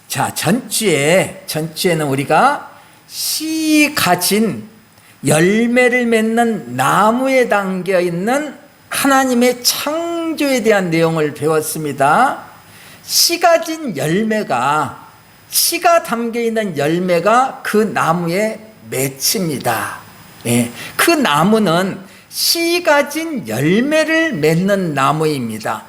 자, 전주에는 우리가 씨 가진 열매를 맺는 나무에 담겨 있는 하나님의 창조에 대한 내용을 배웠습니다. 씨 가진 열매가, 씨가 담겨 있는 열매가 그 나무에 맺힙니다. 예, 그 나무는 씨 가진 열매를 맺는 나무입니다.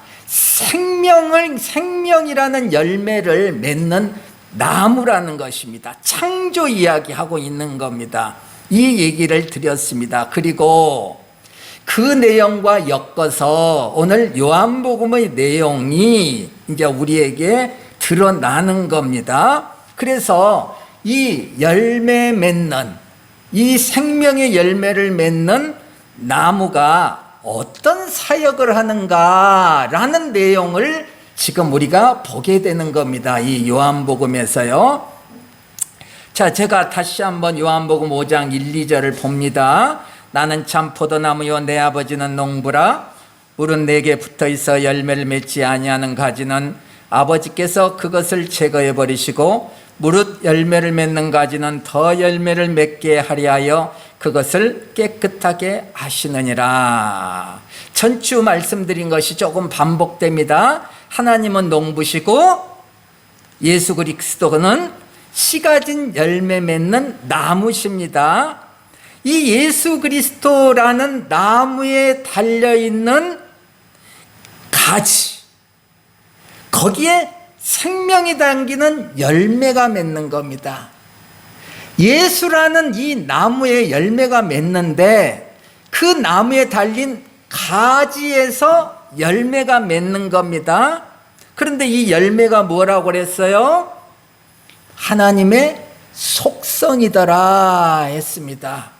생명이라는 열매를 맺는 나무라는 것입니다. 창조 이야기하고 있는 겁니다. 이 얘기를 드렸습니다. 그리고 그 내용과 엮어서 오늘 요한복음의 내용이 이제 우리에게 드러나는 겁니다. 그래서 이 열매 맺는, 이 생명의 열매를 맺는 나무가 어떤 사역을 하는가라는 내용을 지금 우리가 보게 되는 겁니다. 이 요한복음에서요. 자, 제가 다시 한번 요한복음 5장 1, 2절을 봅니다. 나는 참 포도나무요 내 아버지는 농부라. 물은 내게 붙어있어 열매를 맺지 아니하는 가지는 아버지께서 그것을 제거해 버리시고 무릇 열매를 맺는 가지는 더 열매를 맺게 하리하여 그것을 깨끗하게 하시느니라. 전주 말씀드린 것이 조금 반복됩니다. 하나님은 농부시고 예수 그리스도는 씨 가진 열매 맺는 나무십니다. 이 예수 그리스도라는 나무에 달려있는 가지, 거기에 생명이 담기는 열매가 맺는 겁니다. 예수라는 이 나무에 열매가 맺는데 그 나무에 달린 가지에서 열매가 맺는 겁니다. 그런데 이 열매가 뭐라고 그랬어요? 하나님의 속성이더라 했습니다.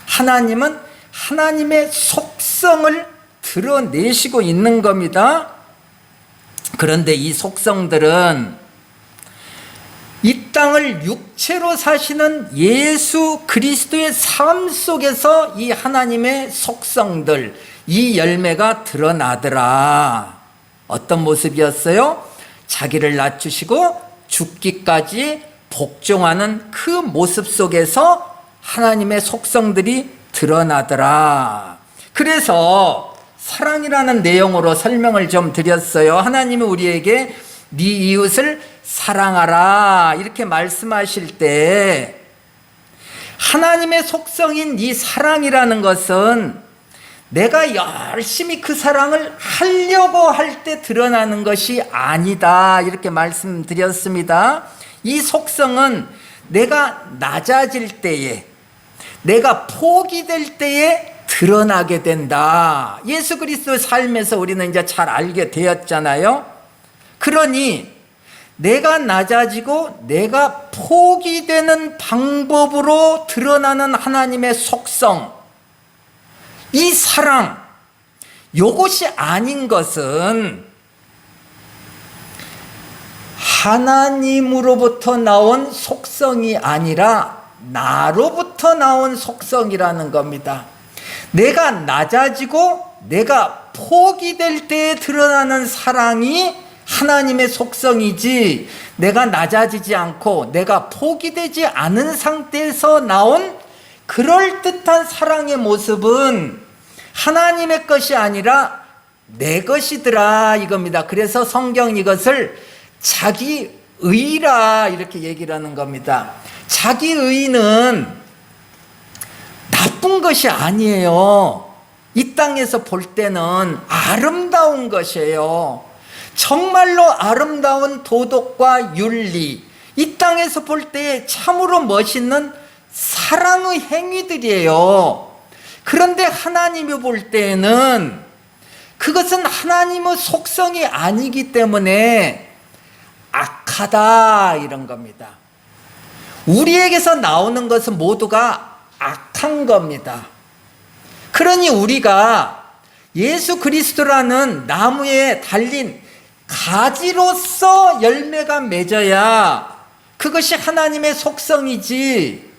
하나님은 하나님의 속성을 드러내시고 있는 겁니다. 그런데 이 속성들은 이 땅을 육체로 사시는 예수 그리스도의 삶 속에서 이 하나님의 속성들, 이 열매가 드러나더라. 어떤 모습이었어요? 자기를 낮추시고 죽기까지 복종하는 그 모습 속에서 하나님의 속성들이 드러나더라. 그래서 사랑이라는 내용으로 설명을 좀 드렸어요. 하나님이 우리에게 네 이웃을 사랑하라 이렇게 말씀하실 때 하나님의 속성인 이 사랑이라는 것은 내가 열심히 그 사랑을 하려고 할 때 드러나는 것이 아니다 이렇게 말씀드렸습니다. 이 속성은 내가 낮아질 때에, 내가 포기될 때에 드러나게 된다. 예수 그리스도의 삶에서 우리는 이제 잘 알게 되었잖아요. 그러니 내가 낮아지고 내가 포기되는 방법으로 드러나는 하나님의 속성, 이 사랑, 이것이 아닌 것은 하나님으로부터 나온 속성이 아니라 나로부터 나온 속성이라는 겁니다. 내가 낮아지고 내가 포기될 때에 드러나는 사랑이 하나님의 속성이지, 내가 낮아지지 않고 내가 포기되지 않은 상태에서 나온 그럴듯한 사랑의 모습은 하나님의 것이 아니라 내 것이더라 이겁니다. 그래서 성경 이것을 자기 의라 이렇게 얘기를 하는 겁니다. 자기 의는 나쁜 것이 아니에요. 이 땅에서 볼 때는 아름다운 것이에요. 정말로 아름다운 도덕과 윤리, 이 땅에서 볼 때 참으로 멋있는 사랑의 행위들이에요. 그런데 하나님이 볼 때에는 그것은 하나님의 속성이 아니기 때문에 악하다 이런 겁니다. 우리에게서 나오는 것은 모두가 악한 겁니다. 그러니 우리가 예수 그리스도라는 나무에 달린 가지로서 열매가 맺어야 그것이 하나님의 속성이지,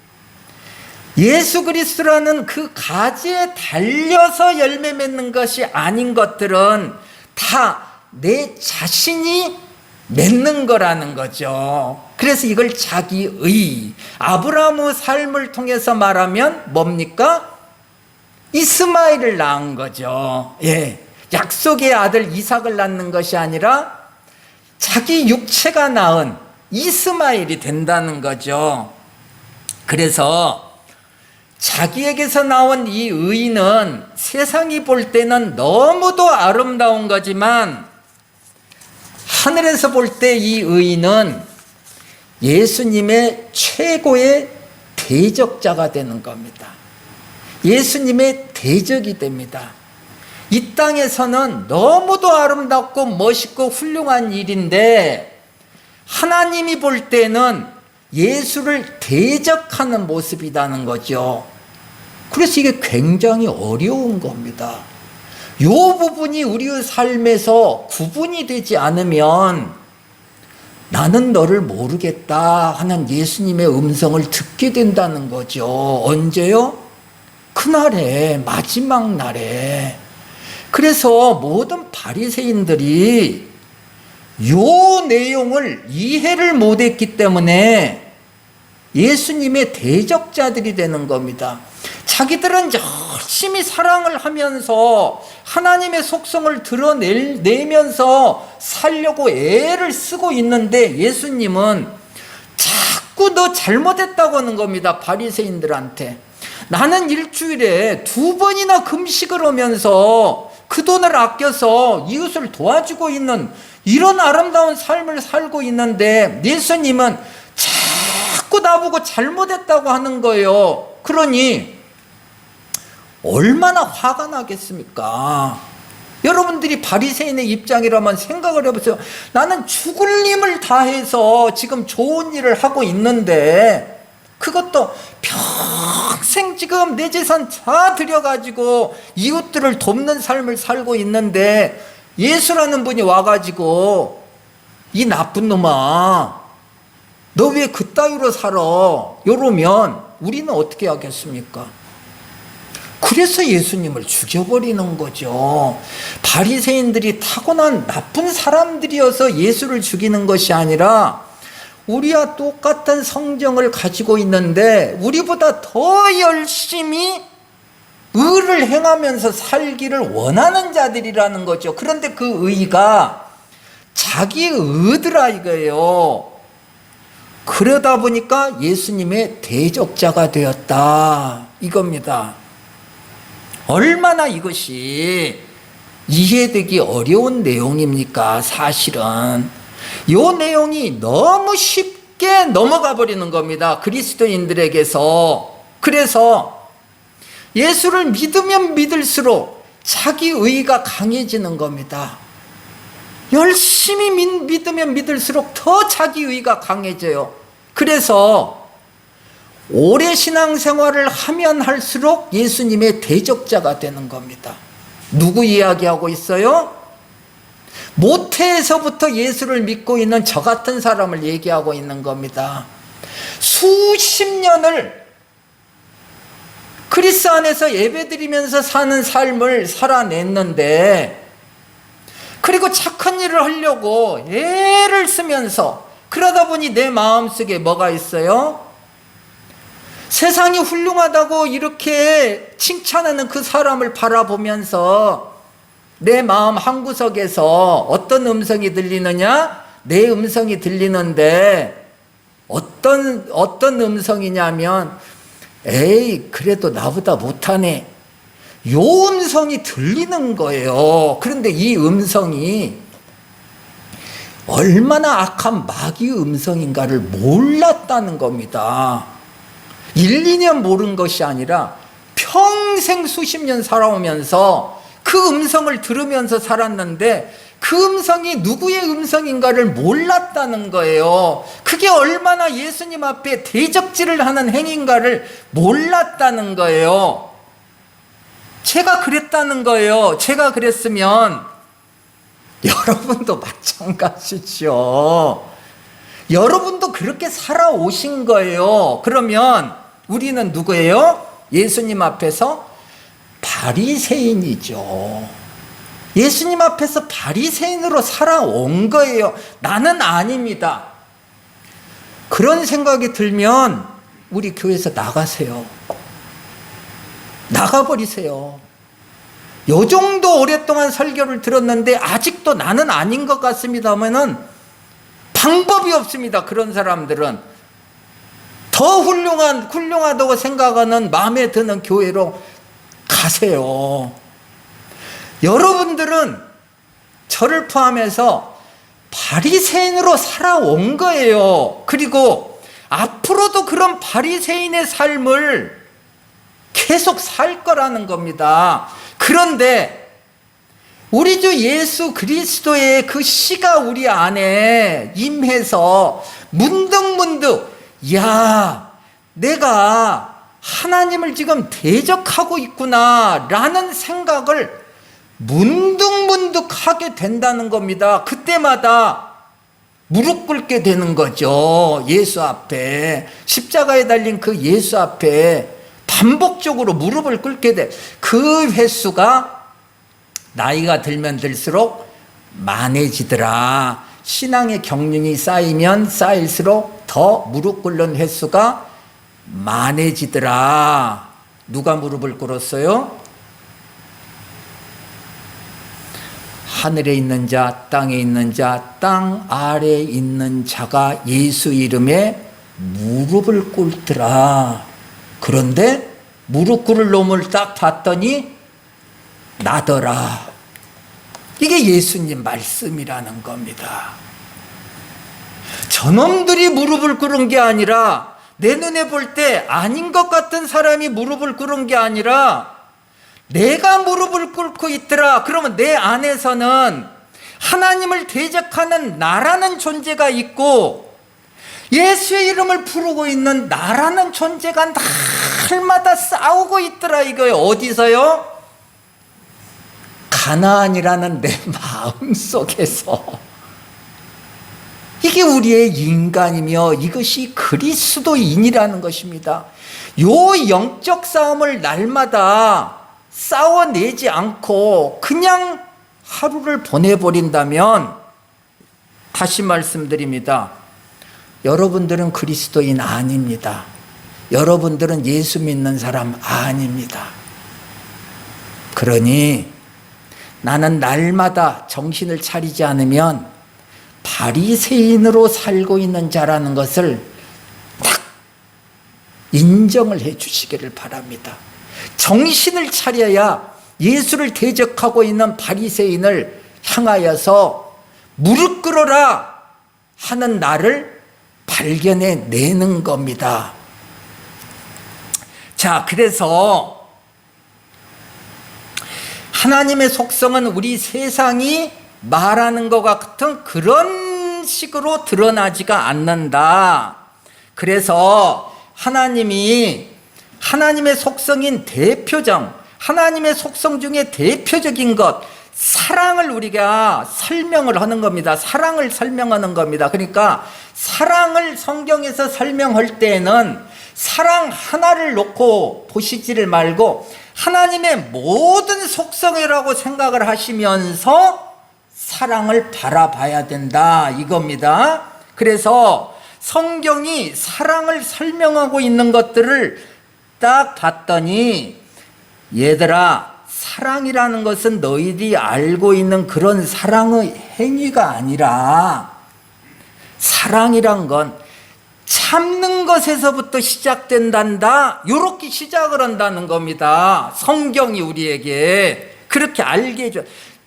예수 그리스도라는 그 가지에 달려서 열매 맺는 것이 아닌 것들은 다 내 자신이 맺는 거라는 거죠. 그래서 이걸 자기의, 아브라함의 삶을 통해서 말하면 뭡니까? 이스마엘을 낳은 거죠. 예. 약속의 아들 이삭을 낳는 것이 아니라 자기 육체가 낳은 이스마엘이 된다는 거죠. 그래서 자기에게서 나온 이 의는 세상이 볼 때는 너무도 아름다운 거지만 하늘에서 볼 때 이 의는 예수님의 최고의 대적자가 되는 겁니다. 예수님의 대적이 됩니다. 이 땅에서는 너무도 아름답고 멋있고 훌륭한 일인데 하나님이 볼 때는 예수를 대적하는 모습이라는 거죠. 그래서 이게 굉장히 어려운 겁니다. 이 부분이 우리의 삶에서 구분이 되지 않으면 나는 너를 모르겠다 하는 예수님의 음성을 듣게 된다는 거죠. 언제요? 그날에, 마지막 날에. 그래서 모든 바리새인들이 이 내용을 이해를 못했기 때문에 예수님의 대적자들이 되는 겁니다. 자기들은 열심히 사랑을 하면서 하나님의 속성을 드러내면서 살려고 애를 쓰고 있는데 예수님은 자꾸 너 잘못했다고 하는 겁니다. 바리새인들한테. 나는 일주일에 2번이나 금식을 하면서 그 돈을 아껴서 이웃을 도와주고 있는 이런 아름다운 삶을 살고 있는데 예수님은 자꾸 나보고 잘못했다고 하는 거예요. 그러니 얼마나 화가 나겠습니까? 여러분들이 바리새인의 입장이라면 생각을 해보세요. 나는 죽을 힘을 다해서 지금 좋은 일을 하고 있는데 그것도 평생 지금 내 재산 다 들여가지고 이웃들을 돕는 삶을 살고 있는데 예수라는 분이 와가지고 이 나쁜 놈아 너 왜 그따위로 살아? 이러면 우리는 어떻게 하겠습니까? 그래서 예수님을 죽여버리는 거죠. 바리새인들이 타고난 나쁜 사람들이어서 예수를 죽이는 것이 아니라 우리와 똑같은 성정을 가지고 있는데 우리보다 더 열심히 의를 행하면서 살기를 원하는 자들이라는 거죠. 그런데 그 의가 자기 의더라 이거예요. 그러다 보니까 예수님의 대적자가 되었다 이겁니다. 얼마나 이것이 이해되기 어려운 내용입니까? 사실은 이 내용이 너무 쉽게 넘어가 버리는 겁니다. 그리스도인들에게서. 그래서 예수를 믿으면 믿을수록 자기 의가 강해지는 겁니다. 열심히 믿으면 믿을수록 더 자기 의가 강해져요. 그래서 오래 신앙생활을 하면 할수록 예수님의 대적자가 되는 겁니다. 누구 이야기하고 있어요? 모태에서부터 예수를 믿고 있는 저 같은 사람을 얘기하고 있는 겁니다. 수십 년을 그리스도 안에서 예배드리면서 사는 삶을 살아냈는데 그리고 착한 일을 하려고 애를 쓰면서 그러다 보니 내 마음속에 뭐가 있어요? 세상이 훌륭하다고 이렇게 칭찬하는 그 사람을 바라보면서 내 마음 한구석에서 어떤 음성이 들리느냐? 내 음성이 들리는데 어떤 음성이냐면 에이 그래도 나보다 못하네 요 음성이 들리는 거예요. 그런데 이 음성이 얼마나 악한 마귀의 음성인가를 몰랐다는 겁니다. 1, 2년 모른 것이 아니라 평생 수십 년 살아오면서 그 음성을 들으면서 살았는데 그 음성이 누구의 음성인가를 몰랐다는 거예요. 그게 얼마나 예수님 앞에 대적질을 하는 행위인가를 몰랐다는 거예요. 제가 그랬다는 거예요. 제가 그랬으면 여러분도 마찬가지죠. 여러분도 그렇게 살아오신 거예요. 그러면 우리는 누구예요? 예수님 앞에서 바리새인이죠. 예수님 앞에서 바리새인으로 살아온 거예요. 나는 아닙니다. 그런 생각이 들면 우리 교회에서 나가세요. 나가버리세요. 요 정도 오랫동안 설교를 들었는데 아직도 나는 아닌 것 같습니다 하면은 방법이 없습니다. 그런 사람들은 더 훌륭하다고 생각하는 마음에 드는 교회로 가세요. 여러분들은 저를 포함해서 바리새인으로 살아온 거예요. 그리고 앞으로도 그런 바리새인의 삶을 계속 살 거라는 겁니다. 그런데 우리 주 예수 그리스도의 그 씨가 우리 안에 임해서 문득문득 야, 내가 하나님을 지금 대적하고 있구나 라는 생각을 문득문득 하게 된다는 겁니다. 그때마다 무릎 꿇게 되는 거죠. 예수 앞에, 십자가에 달린 그 예수 앞에 반복적으로 무릎을 꿇게 돼. 그 횟수가 나이가 들면 들수록 많아지더라. 신앙의 경륜이 쌓이면 쌓일수록 더 무릎 꿇는 횟수가 많아지더라. 누가 무릎을 꿇었어요? 하늘에 있는 자, 땅에 있는 자, 땅 아래에 있는 자가 예수 이름에 무릎을 꿇더라. 그런데 무릎 꿇을 놈을 딱 봤더니 나더라. 이게 예수님 말씀이라는 겁니다. 저놈들이 무릎을 꿇은 게 아니라 내 눈에 볼 때 아닌 것 같은 사람이 무릎을 꿇은 게 아니라 내가 무릎을 꿇고 있더라. 그러면 내 안에서는 하나님을 대적하는 나라는 존재가 있고 예수의 이름을 부르고 있는 나라는 존재가 날마다 싸우고 있더라 이거예요. 어디서요? 가나안이라는 내 마음 속에서. 이게 우리의 인간이며 이것이 그리스도인이라는 것입니다. 요 영적 싸움을 날마다 싸워내지 않고 그냥 하루를 보내버린다면 다시 말씀드립니다. 여러분들은 그리스도인 아닙니다. 여러분들은 예수 믿는 사람 아닙니다. 그러니 나는 날마다 정신을 차리지 않으면 바리새인으로 살고 있는 자라는 것을 딱 인정을 해 주시기를 바랍니다. 정신을 차려야 예수를 대적하고 있는 바리새인을 향하여서 무릎 꿇어라 하는 나를 발견해 내는 겁니다. 자, 그래서 하나님의 속성은 우리 세상이 말하는 것 같은 그런 식으로 드러나지가 않는다. 그래서 하나님의 속성인 대표적, 하나님의 속성 중에 대표적인 것, 사랑을 우리가 설명을 하는 겁니다. 사랑을 설명하는 겁니다. 그러니까 사랑을 성경에서 설명할 때에는 사랑 하나를 놓고 보시지를 말고 하나님의 모든 속성이라고 생각을 하시면서 사랑을 바라봐야 된다 이겁니다. 그래서 성경이 사랑을 설명하고 있는 것들을 딱 봤더니 얘들아, 사랑이라는 것은 너희들이 알고 있는 그런 사랑의 행위가 아니라 사랑이란 건 참는 것에서부터 시작된단다. 이렇게 시작을 한다는 겁니다. 성경이 우리에게 그렇게 알게 해줘.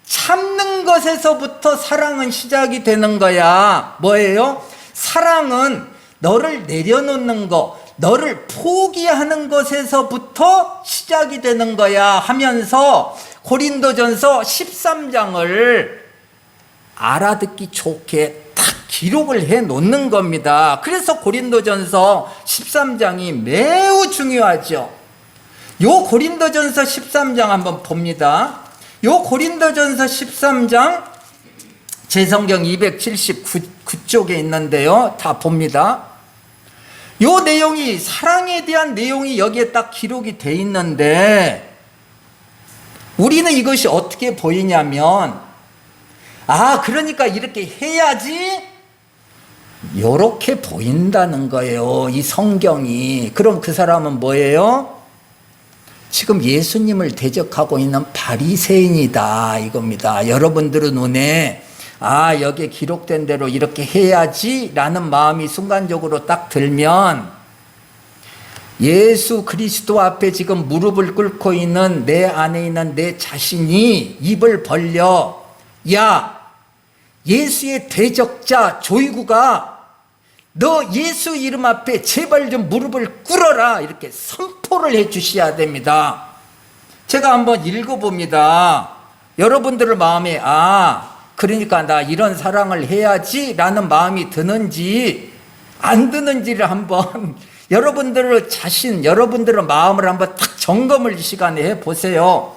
참는 것에서부터 사랑은 시작이 되는 거야. 뭐예요? 사랑은 너를 내려놓는 거, 너를 포기하는 것에서부터 시작이 되는 거야 하면서 고린도전서 13장을 알아듣기 좋게 딱 기록을 해 놓는 겁니다. 그래서 고린도전서 13장이 매우 중요하죠. 요 고린도전서 13장 한번 봅니다. 요 고린도전서 13장 제 성경 279쪽에 있는데요. 다 봅니다. 요 내용이, 사랑에 대한 내용이 여기에 딱 기록이 돼 있는데 우리는 이것이 어떻게 보이냐면, 아, 그러니까 이렇게 해야지, 요렇게 보인다는 거예요, 이 성경이. 그럼 그 사람은 뭐예요? 지금 예수님을 대적하고 있는 바리새인이다, 이겁니다. 여러분들의 눈에, 아, 여기에 기록된 대로 이렇게 해야지 라는 마음이 순간적으로 딱 들면, 예수 그리스도 앞에 지금 무릎을 꿇고 있는 내 안에 있는 내 자신이 입을 벌려, 야, 예수의 대적자 조이구가 너 예수 이름 앞에 제발 좀 무릎을 꿇어라, 이렇게 선포를 해 주셔야 됩니다. 제가 한번 읽어봅니다. 여러분들의 마음에, 아, 그러니까 나 이런 사랑을 해야지 라는 마음이 드는지 안 드는지를 한번 여러분들의 자신, 여러분들의 마음을 한번 딱 점검을 이 시간에 해보세요.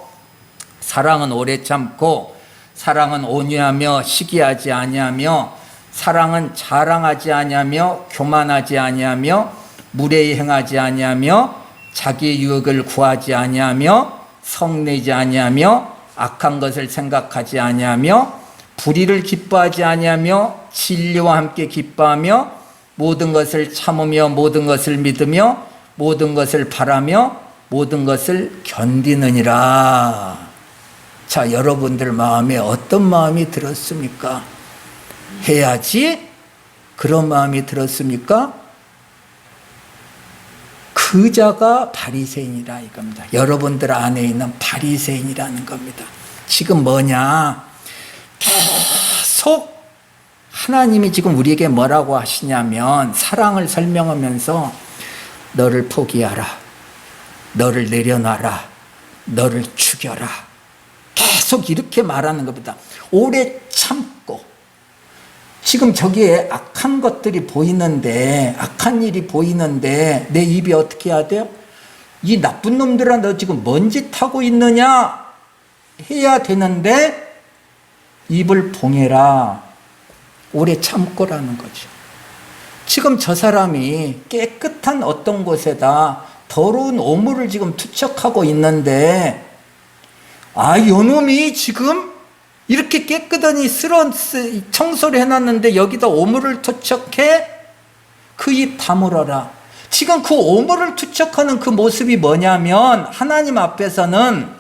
사랑은 오래 참고, 사랑은 온유하며 시기하지 아니하며, 사랑은 자랑하지 아니하며 교만하지 아니하며 무례히 행하지 아니하며 자기 유익을 구하지 아니하며 성내지 아니하며 악한 것을 생각하지 아니하며 불의를 기뻐하지 아니하며 진리와 함께 기뻐하며 모든 것을 참으며 모든 것을 믿으며 모든 것을 바라며 모든 것을 견디느니라. 자, 여러분들 마음에 어떤 마음이 들었습니까? 해야지, 그런 마음이 들었습니까? 그 자가 바리새인이라 이겁니다. 여러분들 안에 있는 바리새인이라는 겁니다. 지금 뭐냐? 계속 하나님이 지금 우리에게 뭐라고 하시냐면, 사랑을 설명하면서 너를 포기하라, 너를 내려놔라, 너를 죽여라, 계속 이렇게 말하는 겁니다. 오래 참고. 지금 저기에 악한 것들이 보이는데, 악한 일이 보이는데 내 입이 어떻게 해야 돼요? 이 나쁜 놈들아, 너 지금 뭔 짓 하고 있느냐 해야 되는데 입을 봉해라, 오래 참고라는 거죠. 지금 저 사람이 깨끗한 어떤 곳에다 더러운 오물을 지금 투척하고 있는데, 아, 요놈이 지금 이렇게 깨끗하니 청소를 해놨는데 여기다 오물을 투척해? 그 입 다물어라. 지금 그 오물을 투척하는 그 모습이 뭐냐면, 하나님 앞에서는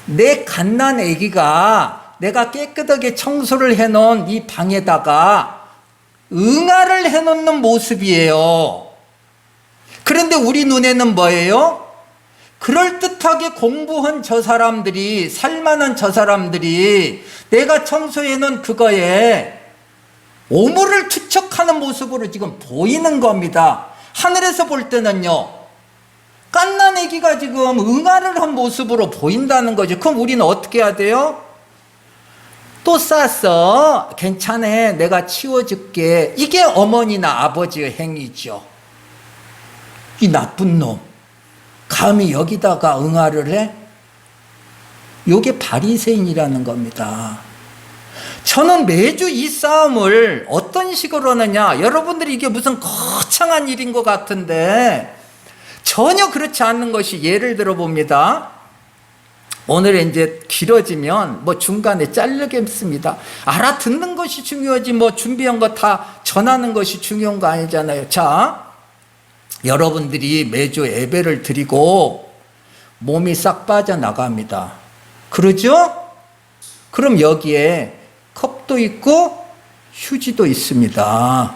내 갓난 아기가 내가 깨끗하게 청소를 해놓은 이 방에다가 응아를 해놓는 모습이에요. 그런데 우리 눈에는 뭐예요? 그럴듯하게 공부한 저 사람들이, 살만한 저 사람들이 내가 청소해놓은 그거에 오물을 투척하는 모습으로 지금 보이는 겁니다. 하늘에서 볼 때는요, 갓난 아기가 지금 응아를 한 모습으로 보인다는 거죠. 그럼 우리는 어떻게 해야 돼요? 또 쌌어, 괜찮아, 내가 치워줄게. 이게 어머니나 아버지의 행위죠. 이 나쁜 놈, 감히 여기다가 응아를 해? 이게 바리새인이라는 겁니다. 저는 매주 이 싸움을 어떤 식으로 하느냐, 여러분들이 이게 무슨 거창한 일인 것 같은데 전혀 그렇지 않는 것이, 예를 들어 봅니다. 오늘 이제 길어지면 뭐 중간에 자르겠습니다. 알아듣는 것이 중요하지 뭐 준비한 거 다 전하는 것이 중요한 거 아니잖아요. 자, 여러분들이 매주 예배를 드리고 몸이 싹 빠져나갑니다. 그러죠? 그럼 여기에 컵도 있고 휴지도 있습니다.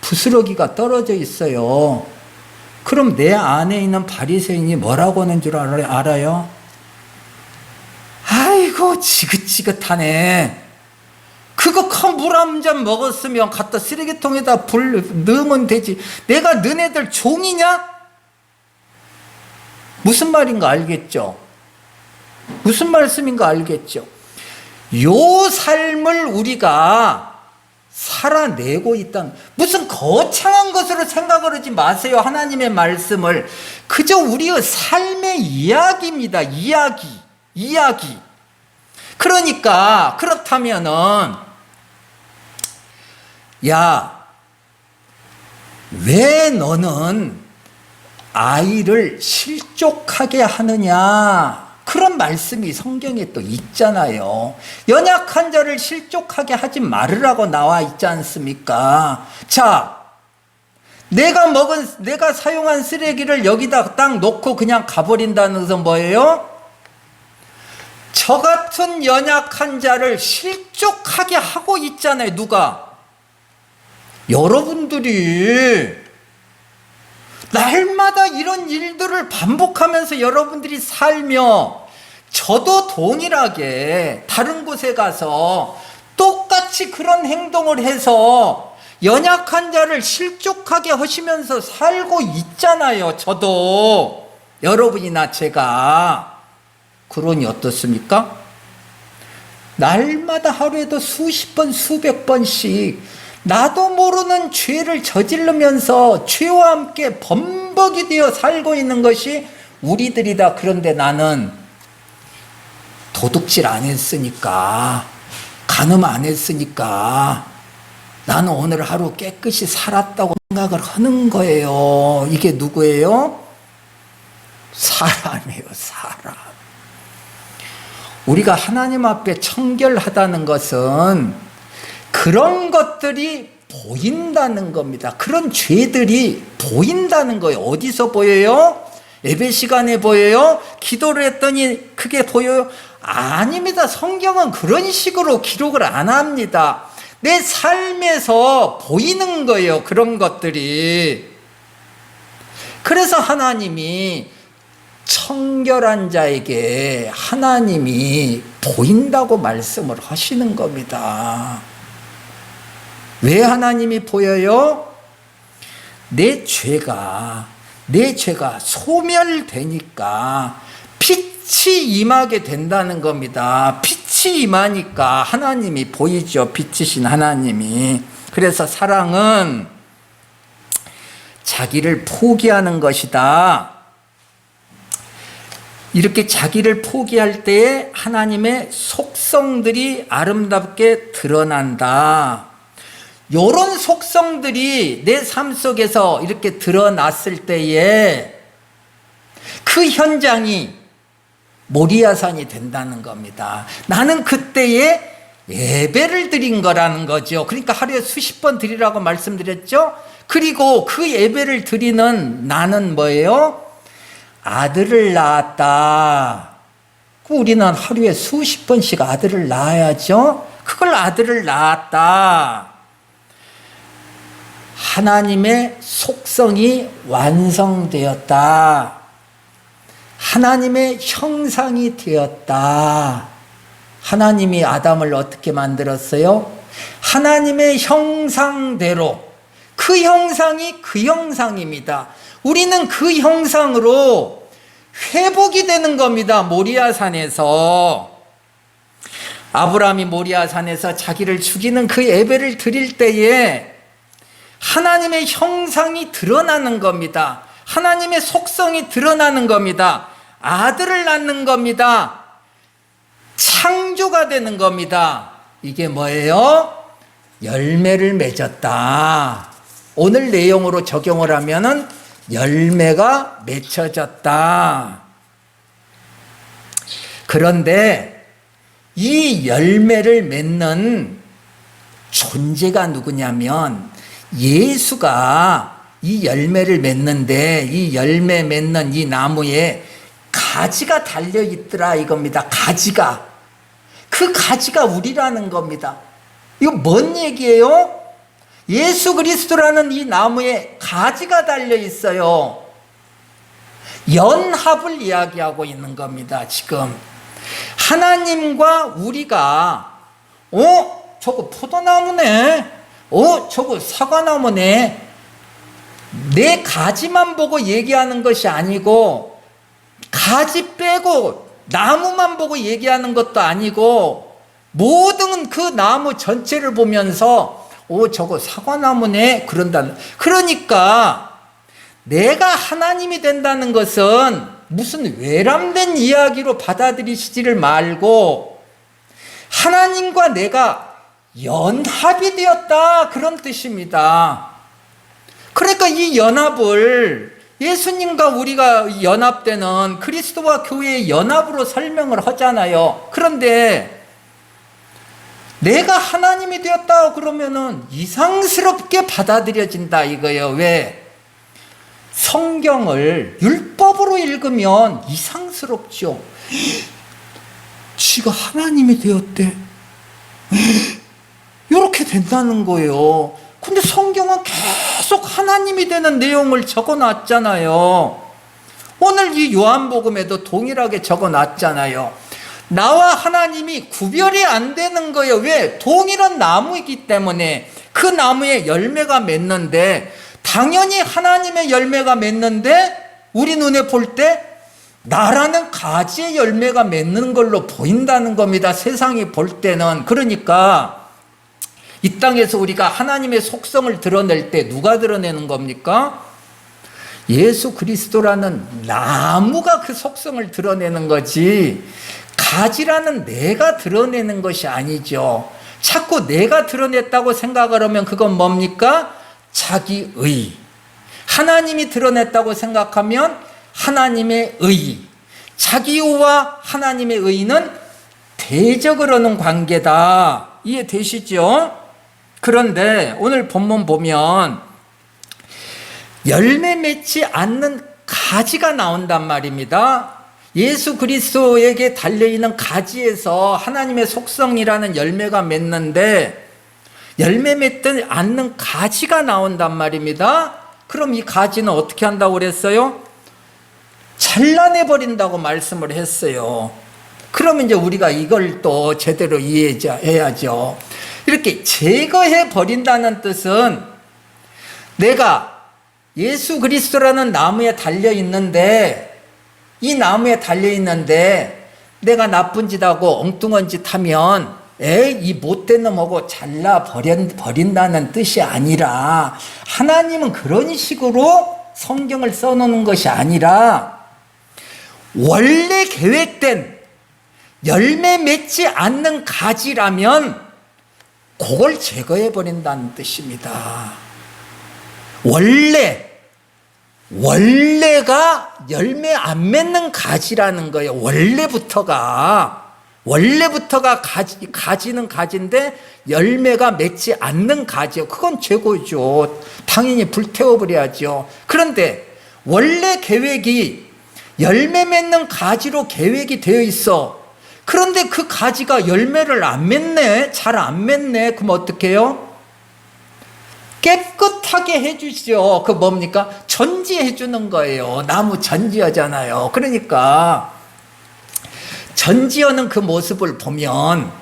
부스러기가 떨어져 있어요. 그럼 내 안에 있는 바리새인이 뭐라고 하는 줄 알아요? 아이고, 지긋지긋하네. 그거 큰 물 한 잔 먹었으면 갖다 쓰레기통에다 불 넣으면 되지. 내가 너네들 종이냐? 무슨 말인가 알겠죠? 무슨 말씀인가 알겠죠? 요 삶을 우리가 살아내고 있다는, 무슨 거창한 것으로 생각을 하지 마세요. 하나님의 말씀을 그저 우리의 삶의 이야기입니다. 이야기. 그러니까 그렇다면은, 야, 왜 너는 아이를 실족하게 하느냐, 그런 말씀이 성경에 또 있잖아요. 연약한 자를 실족하게 하지 말으라고 나와 있지 않습니까? 자, 내가 사용한 쓰레기를 여기다 딱 놓고 그냥 가버린다는 것은 뭐예요? 저 같은 연약한 자를 실족하게 하고 있잖아요. 누가? 여러분들이. 날마다 이런 일들을 반복하면서 여러분들이 살며, 저도 동일하게 다른 곳에 가서 똑같이 그런 행동을 해서 연약한 자를 실족하게 하시면서 살고 있잖아요. 저도, 여러분이나 제가. 그러니 어떻습니까? 날마다 하루에도 수십 번, 수백 번씩 나도 모르는 죄를 저지르면서 죄와 함께 범벅이 되어 살고 있는 것이 우리들이다. 그런데 나는 도둑질 안 했으니까, 간음 안 했으니까 나는 오늘 하루 깨끗이 살았다고 생각을 하는 거예요. 이게 누구예요? 사람이에요. 사람. 우리가 하나님 앞에 청결하다는 것은 그런 것들이 보인다는 겁니다. 그런 죄들이 보인다는 거예요. 어디서 보여요? 예배 시간에 보여요? 기도를 했더니 그게 보여요? 아닙니다. 성경은 그런 식으로 기록을 안 합니다. 내 삶에서 보이는 거예요. 그런 것들이. 그래서 하나님이 청결한 자에게 하나님이 보인다고 말씀을 하시는 겁니다. 왜 하나님이 보여요? 내 죄가 소멸되니까 빛이 임하게 된다는 겁니다. 빛이 임하니까 하나님이 보이죠. 빛이신 하나님이. 그래서 사랑은 자기를 포기하는 것이다. 이렇게 자기를 포기할 때에 하나님의 속성들이 아름답게 드러난다. 이런 속성들이 내 삶 속에서 이렇게 드러났을 때에 그 현장이 모리아산이 된다는 겁니다. 나는 그때에 예배를 드린 거라는 거죠. 그러니까 하루에 수십 번 드리라고 말씀드렸죠. 그리고 그 예배를 드리는 나는 뭐예요? 아들을 낳았다. 우리는 하루에 수십 번씩 아들을 낳아야죠. 그걸 아들을 낳았다. 하나님의 속성이 완성되었다. 하나님의 형상이 되었다. 하나님이 아담을 어떻게 만들었어요? 하나님의 형상대로. 그 형상이 그 형상입니다. 우리는 그 형상으로 회복이 되는 겁니다. 모리아산에서. 아브라함이 모리아산에서 자기를 죽이는 그 예배를 드릴 때에 하나님의 형상이 드러나는 겁니다. 하나님의 속성이 드러나는 겁니다. 아들을 낳는 겁니다. 창조가 되는 겁니다. 이게 뭐예요? 열매를 맺었다. 오늘 내용으로 적용을 하면은 열매가 맺혀졌다. 그런데 이 열매를 맺는 존재가 누구냐면 예수가 이 열매를 맺는데 이 열매 맺는 이 나무에 가지가 달려있더라 이겁니다. 가지가. 그 가지가 우리라는 겁니다. 이거 뭔 얘기예요? 예수 그리스도라는 이 나무에 가지가 달려있어요. 연합을 이야기하고 있는 겁니다. 지금 하나님과 우리가 저거 포도나무네, 저거 사과나무네, 내 가지만 보고 얘기하는 것이 아니고 가지 빼고 나무만 보고 얘기하는 것도 아니고 모든 그 나무 전체를 보면서 저거 사과나무네 그런다. 그러니까 내가 하나님이 된다는 것은 무슨 외람된 이야기로 받아들이시지를 말고 하나님과 내가 연합이 되었다 그런 뜻입니다. 그러니까 이 연합을 예수님과 우리가 연합되는 그리스도와 교회의 연합으로 설명을 하잖아요. 그런데 내가 하나님이 되었다 그러면은 이상스럽게 받아들여진다 이거예요. 왜? 성경을 율법으로 읽으면 이상스럽죠. 지가 하나님이 되었대. 이렇게 된다는 거예요. 근데 성경은 계속 하나님이 되는 내용을 적어놨잖아요. 오늘 이 요한복음에도 동일하게 적어놨잖아요. 나와 하나님이 구별이 안 되는 거예요. 왜? 동일한 나무이기 때문에. 그 나무에 열매가 맺는데 당연히 하나님의 열매가 맺는데 우리 눈에 볼 때 나라는 가지의 열매가 맺는 걸로 보인다는 겁니다. 세상이 볼 때는. 그러니까 이 땅에서 우리가 하나님의 속성을 드러낼 때 누가 드러내는 겁니까? 예수 그리스도라는 나무가 그 속성을 드러내는 거지 가지라는 내가 드러내는 것이 아니죠. 자꾸 내가 드러냈다고 생각을 하면 그건 뭡니까? 자기의. 하나님이 드러냈다고 생각하면 하나님의 의. 자기와 하나님의 의는 대적을 하는 관계다. 이해되시죠? 그런데 오늘 본문 보면 열매 맺지 않는 가지가 나온단 말입니다. 예수 그리스도에게 달려있는 가지에서 하나님의 속성이라는 열매가 맺는데 열매 맺지 않는 가지가 나온단 말입니다. 그럼 이 가지는 어떻게 한다고 그랬어요? 잘라내버린다고 말씀을 했어요. 그러면 이제 우리가 이걸 또 제대로 이해해야죠. 이렇게 제거해 버린다는 뜻은 내가 예수 그리스도라는 나무에 달려있는데 이 나무에 달려있는데 내가 나쁜 짓 하고 엉뚱한 짓 하면 이 못된 놈하고 잘라버린다는 뜻이 아니라 하나님은 그런 식으로 성경을 써놓는 것이 아니라 원래 계획된 열매 맺지 않는 가지라면 그걸 제거해버린다는 뜻입니다. 원래가 열매 안 맺는 가지라는 거예요. 원래부터가 가지는 가지인데 열매가 맺지 않는 가지요. 그건 죄고죠. 당연히 불태워버려야죠. 그런데 원래 계획이 열매 맺는 가지로 계획이 되어 있어. 그런데 그 가지가 열매를 안 맺네. 잘 안 맺네. 그럼 어떻게 해요? 깨끗하게 해주시죠. 그 뭡니까? 전지해 주는 거예요. 나무 전지하잖아요. 그러니까 전지하는 그 모습을 보면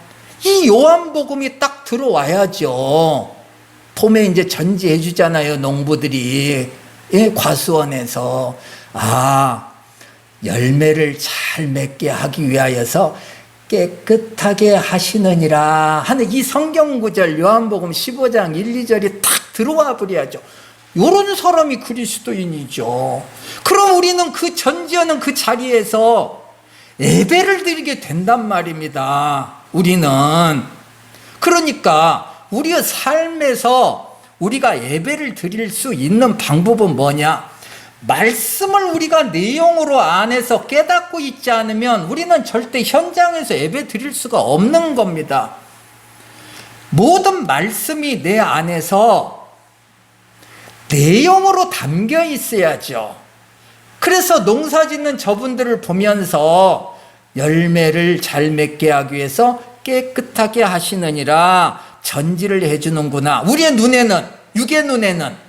이 요한복음이 딱 들어와야죠. 봄에 이제 전지해 주잖아요. 농부들이 과수원에서 열매를 잘 맺게 하기 위하여서 깨끗하게 하시느니라 하는 이 성경 구절 요한복음 15장 1, 2절이 딱 들어와 버려야죠. 이런 사람이 그리스도인이죠. 그럼 우리는 그 전지하는 그 자리에서 예배를 드리게 된단 말입니다. 우리는. 그러니까 우리의 삶에서 우리가 예배를 드릴 수 있는 방법은 뭐냐? 말씀을 우리가 내용으로 안에서 깨닫고 있지 않으면 우리는 절대 현장에서 예배 드릴 수가 없는 겁니다. 모든 말씀이 내 안에서 내용으로 담겨 있어야죠. 그래서 농사 짓는 저분들을 보면서 열매를 잘 맺게 하기 위해서 깨끗하게 하시느니라 전지를 해주는구나. 우리의 눈에는, 육의 눈에는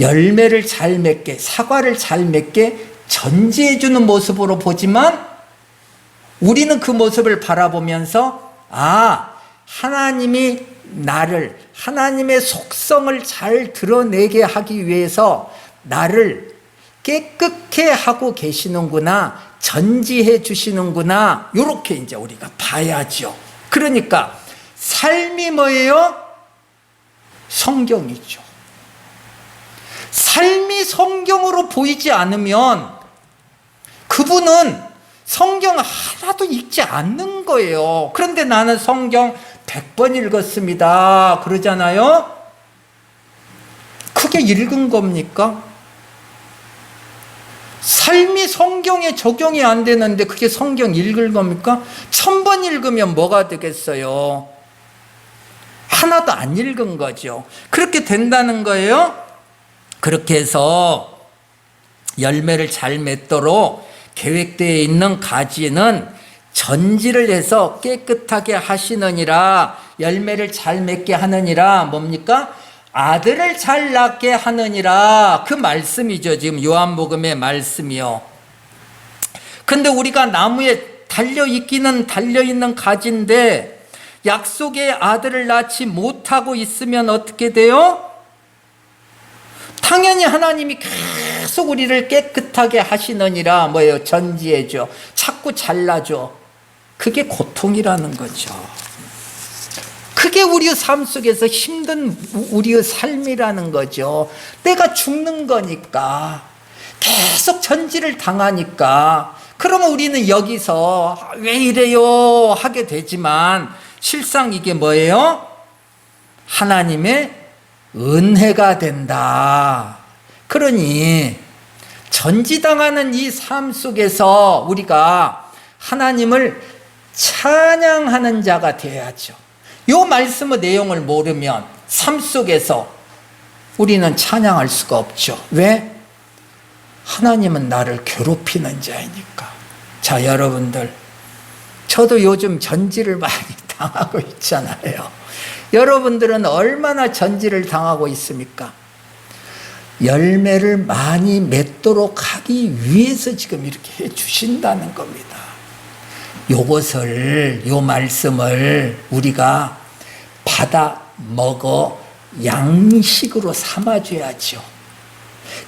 열매를 잘 맺게, 사과를 잘 맺게 전지해주는 모습으로 보지만 우리는 그 모습을 바라보면서 하나님이 나를, 하나님의 속성을 잘 드러내게 하기 위해서 나를 깨끗게 하고 계시는구나, 전지해 주시는구나, 이렇게 이제 우리가 봐야죠. 그러니까 삶이 뭐예요? 성경이죠. 삶이 성경으로 보이지 않으면 그분은 성경 하나도 읽지 않는 거예요. 그런데 나는 성경 100번 읽었습니다. 그러잖아요. 그게 읽은 겁니까? 삶이 성경에 적용이 안 되는데 그게 성경 읽을 겁니까? 1000번 읽으면 뭐가 되겠어요? 하나도 안 읽은 거죠. 그렇게 된다는 거예요. 그렇게 해서 열매를 잘 맺도록 계획되어 있는 가지는 전지를 해서 깨끗하게 하시느니라. 열매를 잘 맺게 하느니라. 뭡니까? 아들을 잘 낳게 하느니라. 그 말씀이죠. 지금 요한복음의 말씀이요. 근데 우리가 나무에 달려있기는 달려있는 가지인데 약속의 아들을 낳지 못하고 있으면 어떻게 돼요? 당연히 하나님이 계속 우리를 깨끗하게 하시느니라. 뭐예요? 전지해줘. 자꾸 잘라줘. 그게 고통이라는 거죠. 그게 우리의 삶 속에서 힘든 우리의 삶이라는 거죠. 내가 죽는 거니까. 계속 전지를 당하니까. 그러면 우리는 여기서 왜 이래요? 하게 되지만 실상 이게 뭐예요? 하나님의 은혜가 된다. 그러니 전지당하는 이 삶 속에서 우리가 하나님을 찬양하는 자가 되어야죠. 이 말씀의 내용을 모르면 삶 속에서 우리는 찬양할 수가 없죠. 왜? 하나님은 나를 괴롭히는 자이니까. 자, 여러분들, 저도 요즘 전지를 많이 당하고 있잖아요. 여러분들은 얼마나 전지를 당하고 있습니까? 열매를 많이 맺도록 하기 위해서 지금 이렇게 해 주신다는 겁니다. 요 말씀을 우리가 받아 먹어 양식으로 삼아줘야죠.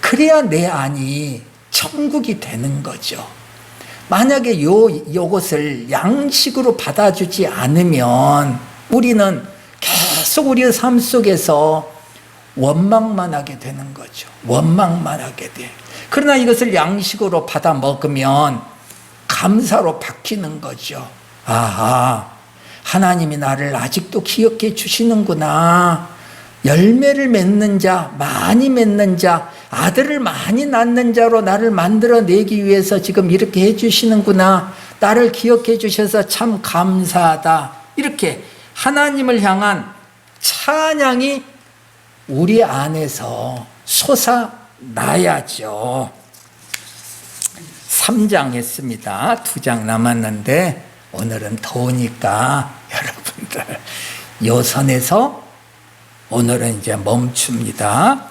그래야 내 안이 천국이 되는 거죠. 만약에 요것을 양식으로 받아주지 않으면 우리는 계속 우리의 삶 속에서 원망만 하게 되는 거죠. 원망만 하게 돼. 그러나 이것을 양식으로 받아 먹으면 감사로 바뀌는 거죠. 아하, 하나님이 나를 아직도 기억해 주시는구나. 열매를 맺는 자, 많이 맺는 자, 아들을 많이 낳는 자로 나를 만들어내기 위해서 지금 이렇게 해주시는구나. 나를 기억해 주셔서 참 감사하다. 이렇게 하나님을 향한 찬양이 우리 안에서 솟아나야죠. 3장 했습니다. 2장 남았는데 오늘은 더우니까 여러분들 요 선에서 오늘은 이제 멈춥니다.